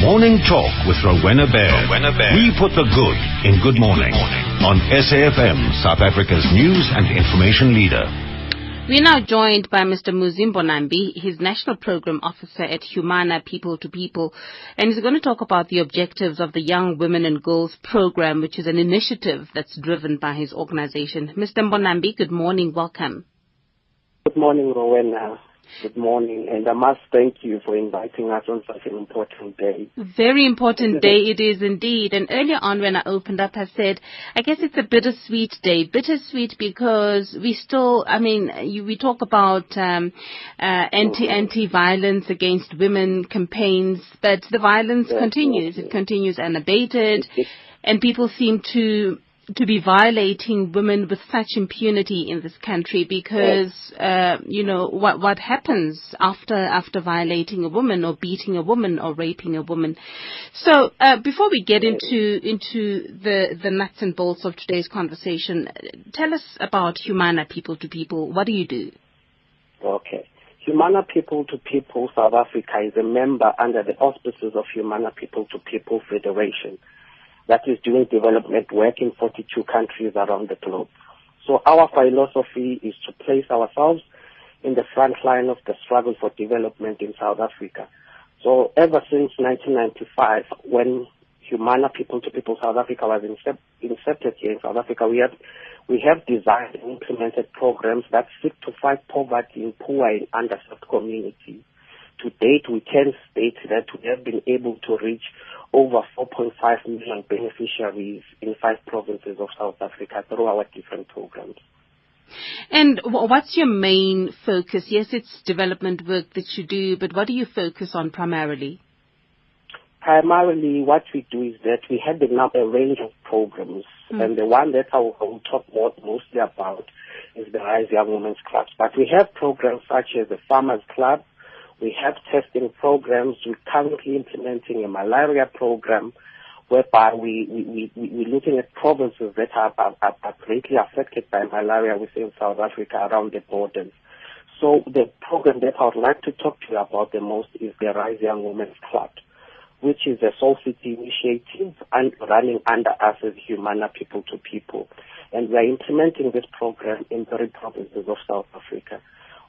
Morning Talk with Rowena Baird. We put the good in good morning on SAFM, South Africa's news and information leader. We're now joined by Mr. Muzimbo Nambi. He's National Program Officer at Humana, People to People, and he's going to talk about the objectives of the Young Women and Girls Program, which is an initiative that's driven by his organization. Mr. Mbonambi, good morning. Welcome. Good morning, Rowena. Good morning, and I must thank you for inviting us on such an important day. Very important day it is indeed. And earlier on when I opened up, I said, I guess it's a bittersweet day. Bittersweet because we still, we talk about anti-violence against women campaigns, but the violence continues. It continues unabated, and people seem to be violating women with such impunity in this country because, what happens after violating a woman or beating a woman or raping a woman. So before we get into the nuts and bolts of today's conversation, tell us about Humana, People to People. What do you do? Okay. Humana People to People South Africa is a member under the auspices of Humana People to People Federation that is doing development work in 42 countries around the globe. So our philosophy is to place ourselves in the front line of the struggle for development in South Africa. So ever since 1995, when Humana People to People South Africa was incepted here in South Africa, we have designed and implemented programs that seek to fight poverty in poor and underserved communities. To date, we can state that we have been able to reach over 4.5 million beneficiaries in 5 provinces of South Africa through our different programs. And what's your main focus? Yes, it's development work that you do, but what do you focus on primarily? Primarily, what we do is that we have a range of programs, and the one that I will talk mostly about is the Rise Young Women's Clubs. But we have programs such as the Farmers Club. We have testing programs. We're currently implementing a malaria program whereby we're looking at provinces that are greatly affected by malaria within South Africa around the borders. So the program that I would like to talk to you about the most is the Rise Young Women's Club, which is a Soul City initiative and running under us as Humana People to People. And we are implementing this program in 3 provinces of South Africa.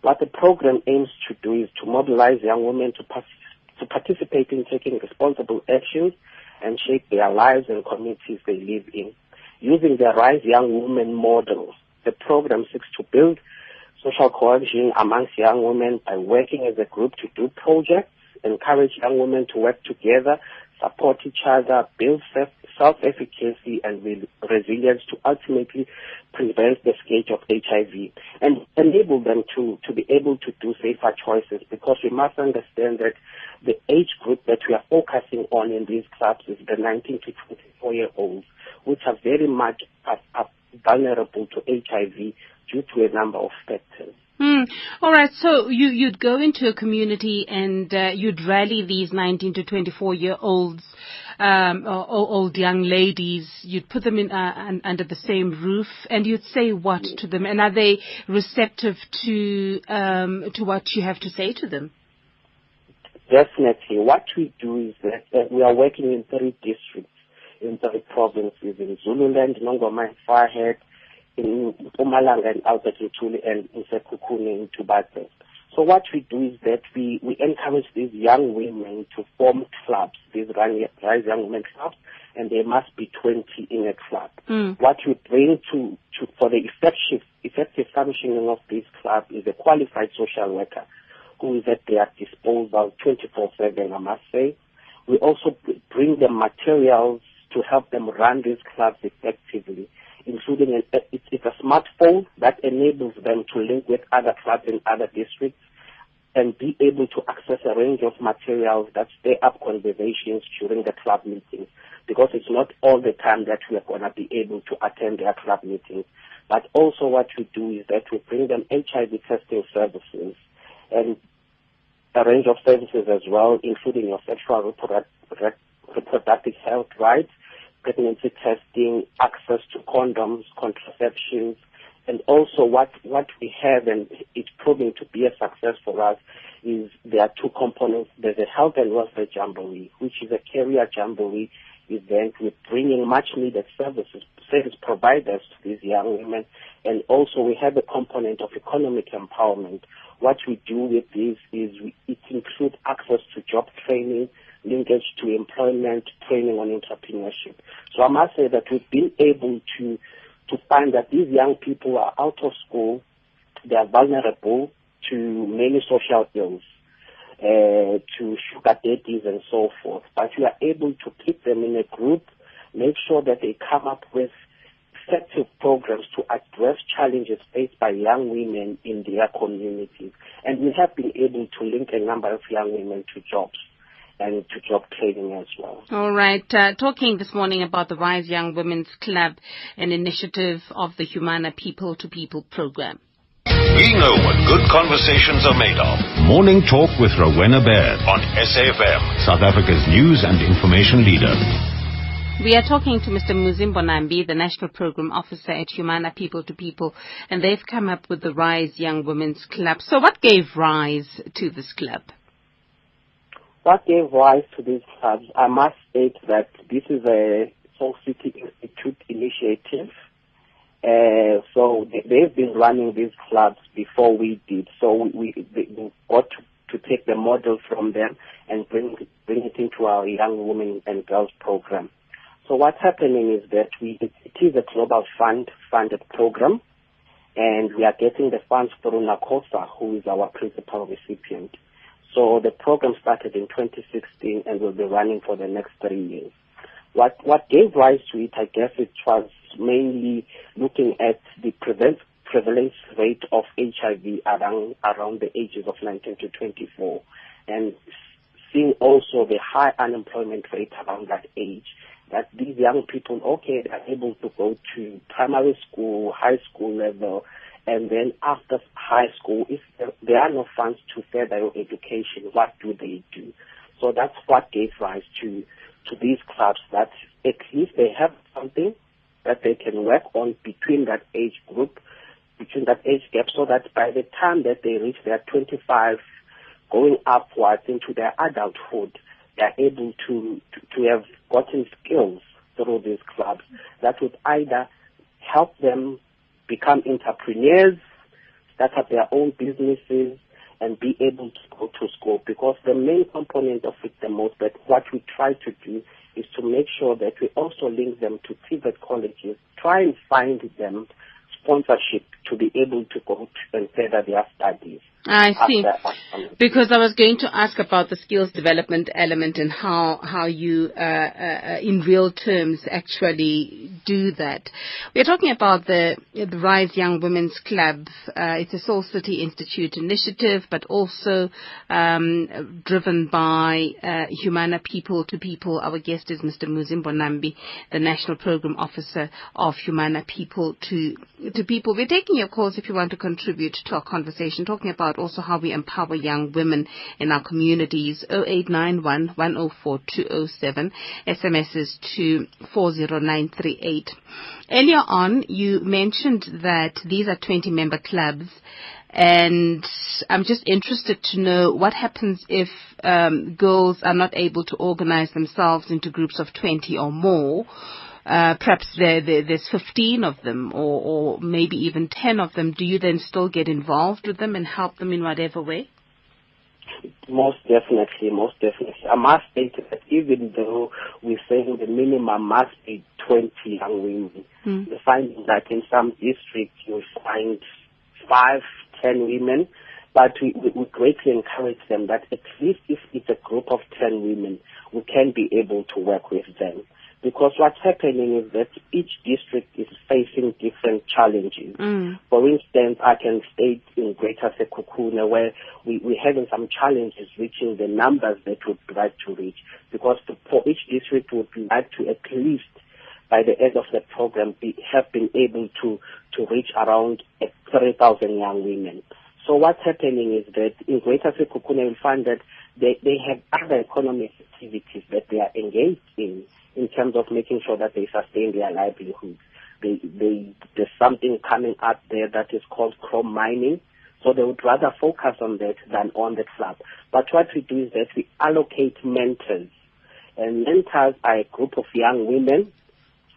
What the program aims to do is to mobilize young women to participate in taking responsible actions and shape their lives and communities they live in. Using the Rise Young Women model, the program seeks to build social cohesion amongst young women by working as a group to do projects, encourage young women to work together, support each other, build self-efficacy and resilience to ultimately prevent the scourge of HIV and enable them to be able to do safer choices, because we must understand that the age group that we are focusing on in these clubs is the 19 to 24-year-olds, which are very much vulnerable to HIV due to a number of factors. All right, so you'd go into a community and you'd rally these 19 to 24-year-olds, old young ladies. You'd put them in under the same roof, and you'd say what to them? And are they receptive to what you have to say to them? Definitely. What we do is that we are working in 3 districts, in 3 provinces, in Zululand, Nongoma and Farhead, in Mpumalanga and Albertini and in Sekhukhune in Tubathe. So what we do is that we encourage these young women to form clubs, these Rise Young Women Clubs, and there must be 20 in a club. What we bring for the effective functioning of this club is a qualified social worker who is at their disposal 24/7, I must say. We also bring them materials to help them run these clubs effectively, including it's a smartphone that enables them to link with other clubs in other districts and be able to access a range of materials that stay up conversations during the club meetings, because it's not all the time that we are going to be able to attend their club meetings. But also what we do is that we bring them HIV testing services and a range of services as well, including your sexual reproductive health rights, pregnancy testing, access to condoms, contraceptions, And also what we have, and it's proving to be a success for us, is there are two components. There's a health and welfare jamboree, which is a career jamboree event with bringing much needed service providers to these young women. And also we have a component of economic empowerment. What we do with this is it includes access to job training, linkage to employment, training on entrepreneurship. So I must say that we've been able to find that these young people are out of school, they are vulnerable to many social ills, to sugar daddies and so forth. But we are able to keep them in a group, make sure that they come up with effective programs to address challenges faced by young women in their communities. And we have been able to link a number of young women to jobs and to job training as well. All right. Talking this morning about the Rise Young Women's Club, an initiative of the Humana People to People program. We know what good conversations are made of. Morning Talk with Rowena Baird on SAFM, South Africa's news and information leader. We are talking to Mr. Muzimbo Nambi, the National Program Officer at Humana People to People, and they've come up with the Rise Young Women's Club. So what gave rise to this club? What gave rise to these clubs, I must state that this is a Soul City Institute initiative. So they've been running these clubs before we did. So we got to take the model from them and bring it into our young women and girls program. So what's happening is that it is a global funded program, and we are getting the funds through NACOSA, who is our principal recipient. So the program started in 2016 and will be running for the next 3 years. What gave rise to it, I guess it was mainly looking at the prevalence rate of HIV around the ages of 19 to 24, and seeing also the high unemployment rate around that age, that these young people, okay, they are able to go to primary school, high school level, and then after high school, if there are no funds to further your education, what do they do? So that's what gave rise to these clubs, that at least they have something that they can work on between that age group, between that age gap, so that by the time that they reach their 25, going upwards into their adulthood, they are able to have gotten skills through these clubs that would either help them become entrepreneurs, start up their own businesses, and be able to go to school. Because the main component of it the most, but what we try to do is to make sure that we also link them to private colleges, try and find them sponsorship to be able to go and further their studies. I see. Because I was going to ask about the skills development element and how you, in real terms, actually do that. We're talking about the Rise Young Women's Club. It's a Soul City Institute initiative, but also driven by Humana People to People. Our guest is Mr. Muzimbo Nambi, the National Program Officer of Humana People to People. We're taking your calls if you want to contribute to our conversation, talking about also how we empower young women in our communities. 0891 104 207, SMSs to 40938. Earlier on, you mentioned that these are 20-member clubs, and I'm just interested to know what happens if girls are not able to organize themselves into groups of 20 or more. Perhaps there's 15 of them or maybe even 10 of them. Do you then still get involved with them and help them in whatever way? Most definitely. I must state that even though we're saying the minimum must be 20 young women, we're finding that in some districts you find 5, 10 women, but we greatly encourage them that at least if it's a group of 10 women, we can be able to work with them. Because what's happening is that each district is facing different challenges. For instance, I can state in Greater Sekhukhune where we're having some challenges reaching the numbers that we'd like to reach. Because for each district would like to at least, by the end of the program, have been able to reach around 3,000 young women. So what's happening is that in Greater Sekhukhune we find that they have other economic activities that they are engaged in terms of making sure that they sustain their livelihoods. there's something coming up there that is called chrome mining. So they would rather focus on that than on the club. But what we do is that we allocate mentors. And mentors are a group of young women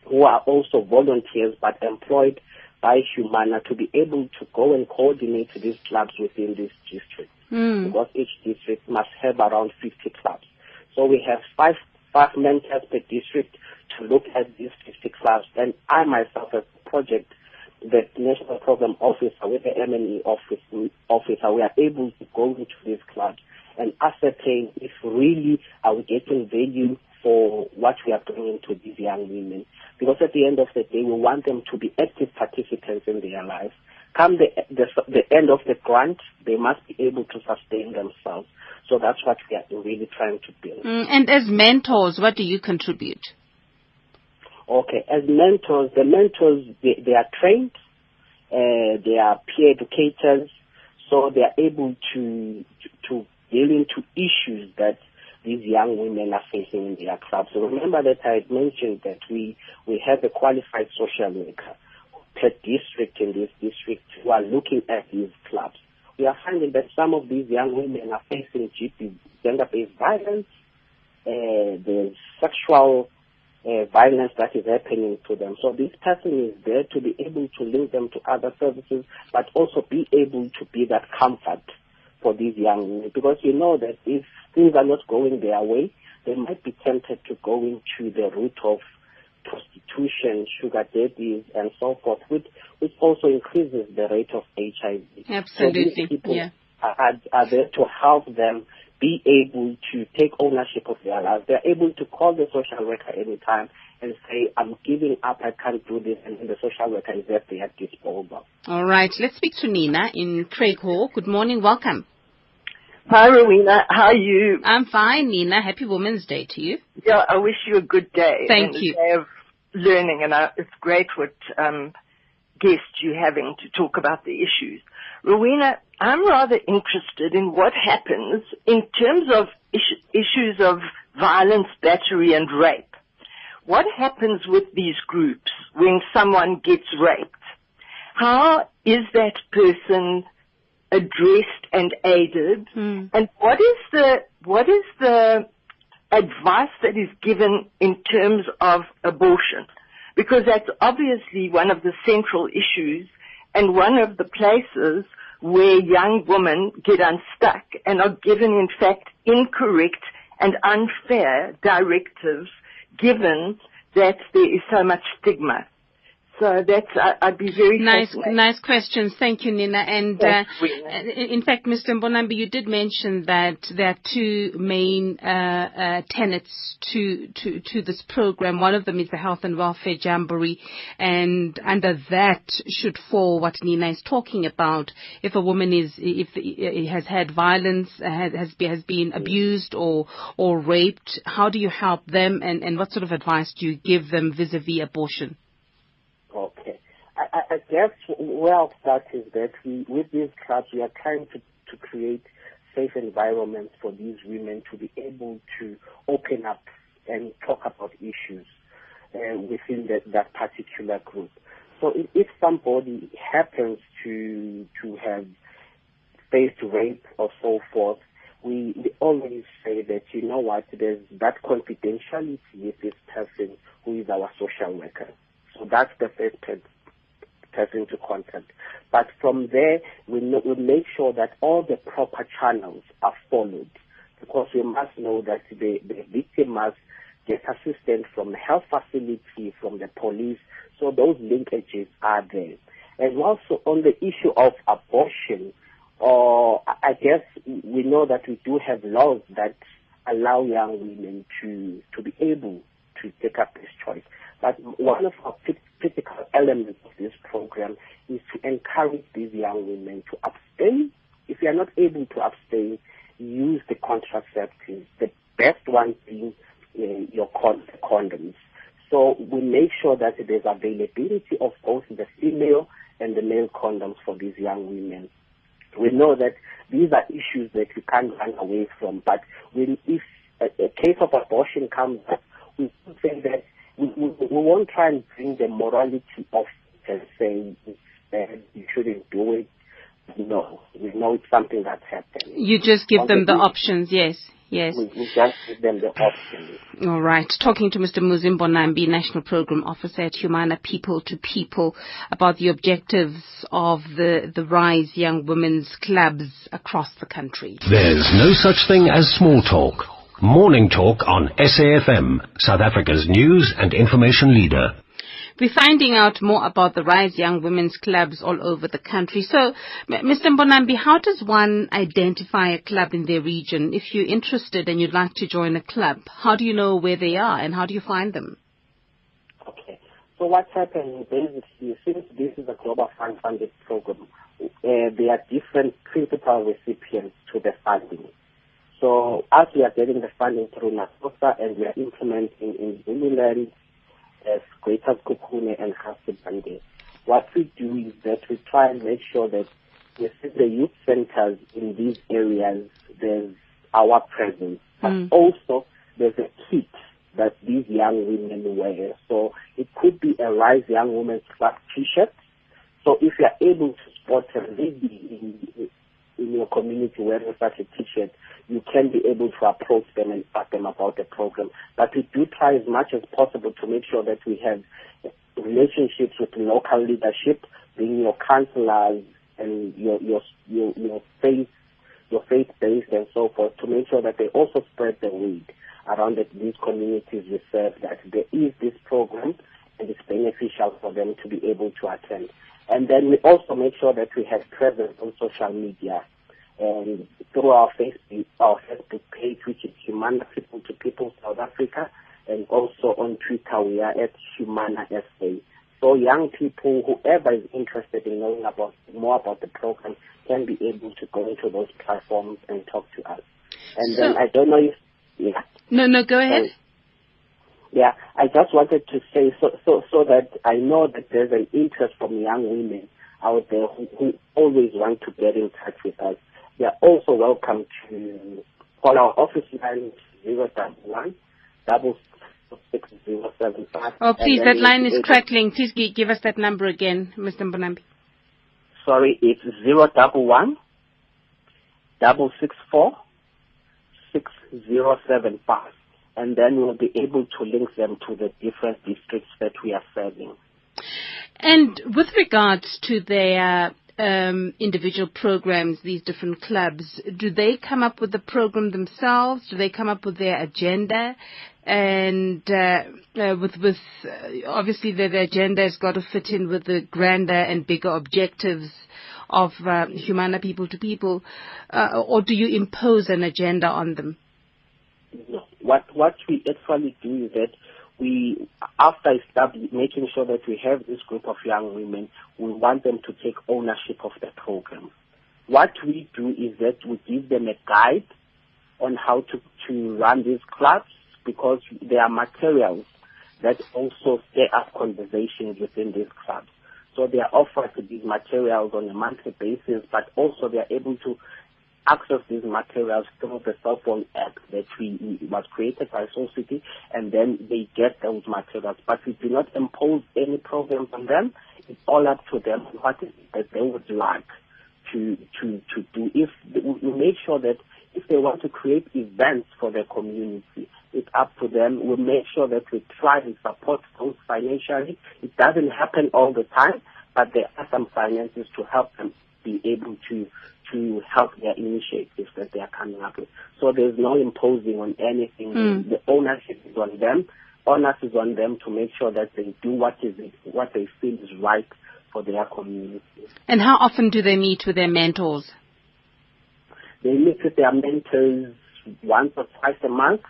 who are also volunteers but employed by Humana to be able to go and coordinate these clubs within this district. Because each district must have around 50 clubs. So we have five mentors per district to look at these 50 clubs. And I myself, as a project, the National Program Officer with the M&E officer, we are able to go into these clubs and ascertain if really are we getting value for what we are bringing to these young women. Because at the end of the day, we want them to be active participants in their lives. Come the end of the grant, they must be able to sustain themselves. So that's what we are really trying to build. And as mentors, what do you contribute? Okay, as mentors, the mentors, they are trained, they are peer educators, so they are able to deal into issues that these young women are facing in their clubs. So remember that I had mentioned that we have a qualified social worker per district in this district who are looking at these clubs. We are finding that some of these young women are facing gender-based violence, there's sexual violence that is happening to them. So this person is there to be able to link them to other services, but also be able to be that comfort for these young women. Because you know that if things are not going their way, they might be tempted to go into the route of prostitution, sugar daddies, and so forth, which also increases the rate of HIV. Absolutely. So these people are there to help them be able to take ownership of their lives. They're able to call the social worker anytime and say, I'm giving up, I can't do this, and the social worker is at their disposal. All right, let's speak to Nina in Craig Hall. Good morning, welcome. Hi, Rowena. How are you? I'm fine, Nina. Happy Women's Day to you. Yeah, I wish you a good day. Thank you. A day of learning, and it's great what guests you're having to talk about the issues. Rowena, I'm rather interested in what happens in terms of issues of violence, battery, and rape. What happens with these groups when someone gets raped? How is that person addressed and aided? And what is the advice that is given in terms of abortion? Because that's obviously one of the central issues and one of the places where young women get unstuck and are given, in fact, incorrect and unfair directives, given that there is so much stigma. So that's, I'd be very nice questions. Thank you, Nina. And in fact, Mr. Mbonambi, you did mention that there are two main tenets to this program. One of them is the Health and Welfare Jamboree, and under that should fall what Nina is talking about. If a woman has had violence, has been abused or raped, how do you help them, and what sort of advice do you give them vis-a-vis abortion? Okay. I guess where I'll start is that with these clubs, we are trying to create safe environments for these women to be able to open up and talk about issues within that particular group. So if somebody happens to have faced rape or so forth, we always say that, you know what, there's that confidentiality with this person who is our social worker. So that's the first person to contact. But from there, we make sure that all the proper channels are followed, because we must know that the victim must get assistance from the health facility, from the police, so those linkages are there. And also on the issue of abortion, I guess we know that we do have laws that allow young women to be able to take up this choice. But one of our critical elements of this program is to encourage these young women to abstain. If you are not able to abstain, use the contraceptives, the best one being your condoms. So we make sure that there's availability of both the female and the male condoms for these young women. We know that these are issues that we can't run away from, but if a case of abortion comes up, we say that won't try and bring the morality of it and say it's bad, you shouldn't do it. No, we know it's something that's happening. You just give them the options, yes. Yes. We just give them the options. All right. Talking to Mr. Muzimbo Nambi, National Program Officer at Humana, People to People, about the objectives of the Rise Young Women's Clubs across the country. There's no such thing as small talk. Morning Talk on SAFM, South Africa's news and information leader. We're finding out more about the Rise Young Women's Clubs all over the country. So, Mr. Mbonambi, how does one identify a club in their region? If you're interested and you'd like to join a club, how do you know where they are and how do you find them? Okay. So what's happening basically, since this is a global funded program, there are different principal recipients to the funding. So as we are getting the funding through NASOSA and we are implementing in Zululand, as Greater Kukune and Hasibande, what we do is that we try and make sure that within the youth centers in these areas, there's our presence. But also, there's a kit that these young women wear. So it could be a Rise Young Women's Club t-shirt. So if you're able to spot a lady in your community wearing such a t-shirt, you can be able to approach them and ask them about the program. But we do try as much as possible to make sure that we have relationships with local leadership, being your councillors and your faith-based and so forth, to make sure that they also spread the word around these communities we serve, that there is this program and it's beneficial for them to be able to attend. And then we also make sure that we have presence on social media and through our Facebook page, which is Humana People to People South Africa, and also on Twitter we are at Humana SA. So young people, whoever is interested in knowing more about the program, can be able to go into those platforms and talk to us. And then I don't know if No, go ahead. Yeah, I just wanted to say so that I know that there's an interest from young women out there who always want to get in touch with us. They are also welcome to call our office line 011 66075. Oh, please, that line is crackling. Please give us that number again, Mr. Mbonambi. Sorry, it's 011 664 6075. And then we'll be able to link them to the different districts that we are serving. And with regards to their individual programs, these different clubs, do they come up with the program themselves? Do they come up with their agenda? And obviously the agenda has got to fit in with the grander and bigger objectives of Humana People to People, or do you impose an agenda on them? No. What we actually do is that we, after making sure that we have this group of young women, we want them to take ownership of the program. What we do is that we give them a guide on how to run these clubs, because there are materials that also stir up conversations within these clubs. So they are offered these materials on a monthly basis, but also they are able to access these materials through the cell phone app that was created by Soul City, and then they get those materials. But we do not impose any programs on them. It's all up to them what is it that they would like to do. If we make sure that if they want to create events for their community, it's up to them. We make sure that we try and support those financially. It doesn't happen all the time, but there are some finances to help them be able to help their initiatives that they are coming up with. So there's no imposing on anything. The ownership is on them. Onus is on them to make sure that they do what they feel is right for their community. And how often do they meet with their mentors? They meet with their mentors once or twice a month,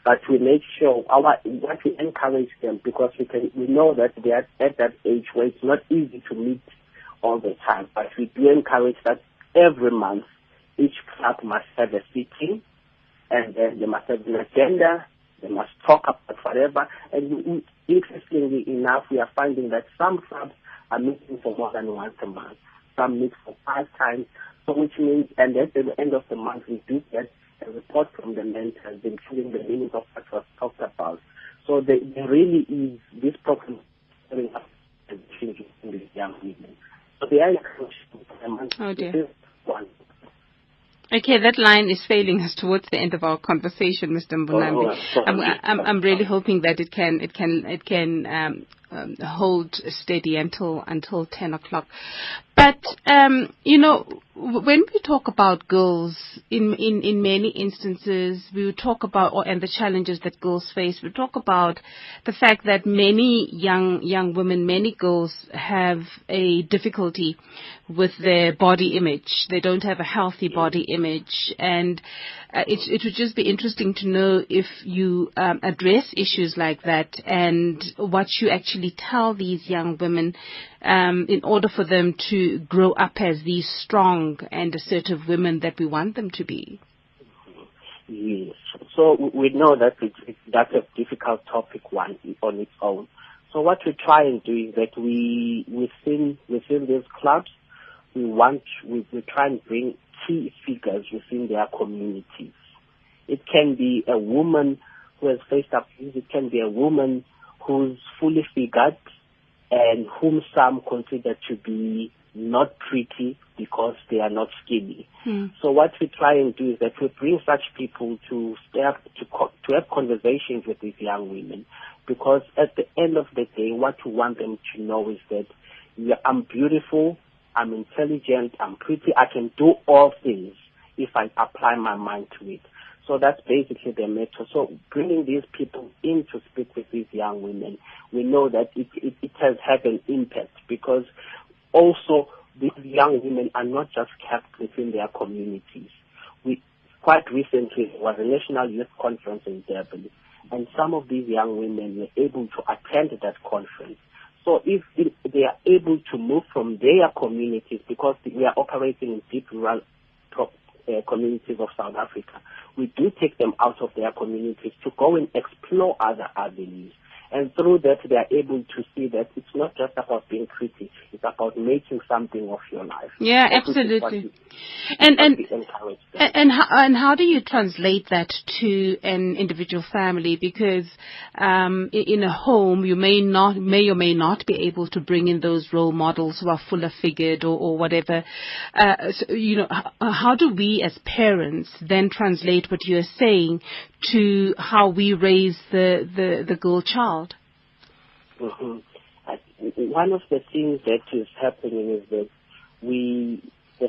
but we make sure what we encourage them, because we know that they are at that age where it's not easy to meet all the time, but we do encourage that every month each club must have a sitting, and then they must have an agenda, they must talk about whatever. And interestingly enough, we are finding that some clubs are meeting for more than once a month, some meet for 5 times, so which means, and at the end of the month we do get a report from the mentors, including the meaning of what was talked about. So there really is this problem coming up in these young women. So they are Oh dear. this is one. Okay, that line is failing us towards the end of our conversation, Mr. Mbonambi. I'm really hoping that it can hold steady until 10 o'clock. But when we talk about girls, in many instances, we would talk about and the challenges that girls face. We talk about the fact that many young women, many girls have a difficulty with their body image. They don't have a healthy body image, and it would just be interesting to know if you address issues like that and what you actually tell these young women in order for them to grow up as these strong and assertive women that we want them to be. Yes. So we know that that's a difficult topic on its own. So what we try and do is that we within these clubs we try and bring key figures within their communities. It can be a woman who has faced abuse. It can be a woman who's fully figured and whom some consider to be not pretty because they are not skinny. So what we try and do is that we bring such people to have conversations with these young women, because at the end of the day, what we want them to know is that I'm beautiful, I'm intelligent, I'm pretty, I can do all things if I apply my mind to it. So that's basically the method. So bringing these people in to speak with these young women, we know that it has had an impact, because also these young women are not just kept within their communities. Quite recently, there was a National Youth Conference in Durban, and some of these young women were able to attend that conference. So if they are able to move from their communities, because we are operating in deep rural communities of South Africa, we do take them out of their communities to go and explore other avenues. And through that, they are able to see that it's not just about being pretty, it's about making something of your life. Yeah, absolutely. And how do you translate that to an individual family? Because in a home, you may or may not be able to bring in those role models who are fuller figured or whatever. So, how do we as parents then translate what you're saying to how we raise the girl child? Mm-hmm. One of the things that is happening is that the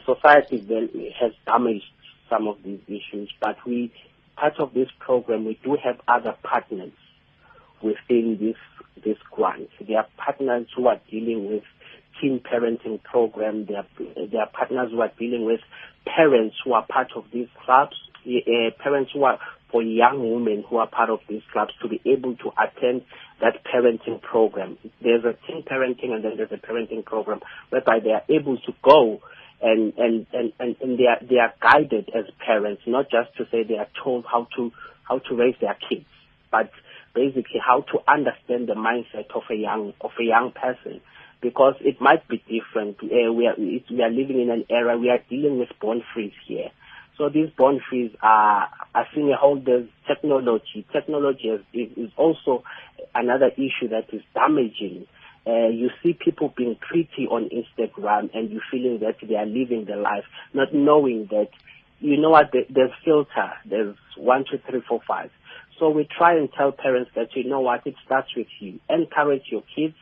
society then has damaged some of these issues, but part of this program, we do have other partners within this grant. There are partners who are dealing with teen parenting program. There are partners who are dealing with parents who are part of these clubs, parents who are for young women who are part of these clubs to be able to attend that parenting program. There's a teen parenting and then there's a parenting program whereby they are able to go and they are guided as parents, not just to say they are told how to raise their kids, but basically how to understand the mindset of a young person. Because it might be different. We are living in an era, we are dealing with born frees here. So these born frees are seeing a whole technology. Technology is also another issue that is damaging. You see people being pretty on Instagram and you feeling that they are living their life, not knowing that, there's filter, there's 1, 2, 3, 4, 5. So we try and tell parents that, it starts with you. Encourage your kids.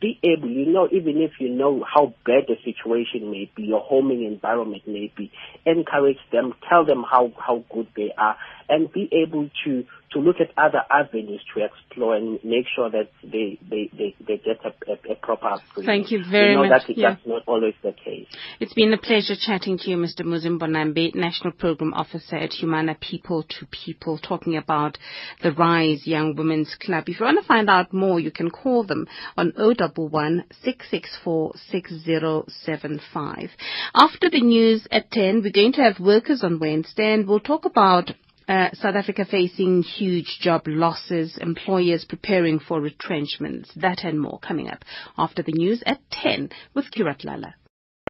Be able, even if you know how bad the situation may be, your homing environment may be, encourage them, tell them how good they are, and be able to look at other avenues to explore and make sure that they get a proper upbringing. Thank you very much. That's not always the case. It's been a pleasure chatting to you, Mr. Mbonambi, National Program Officer at Humana People to People, talking about the Rise Young Women's Club. If you want to find out more, you can call them on 011 664 6075. After the news at 10, we're going to have Workers on Wednesday, and we'll talk about South Africa facing huge job losses, employers preparing for retrenchments, that and more coming up after the news at 10 with Kirat Lala.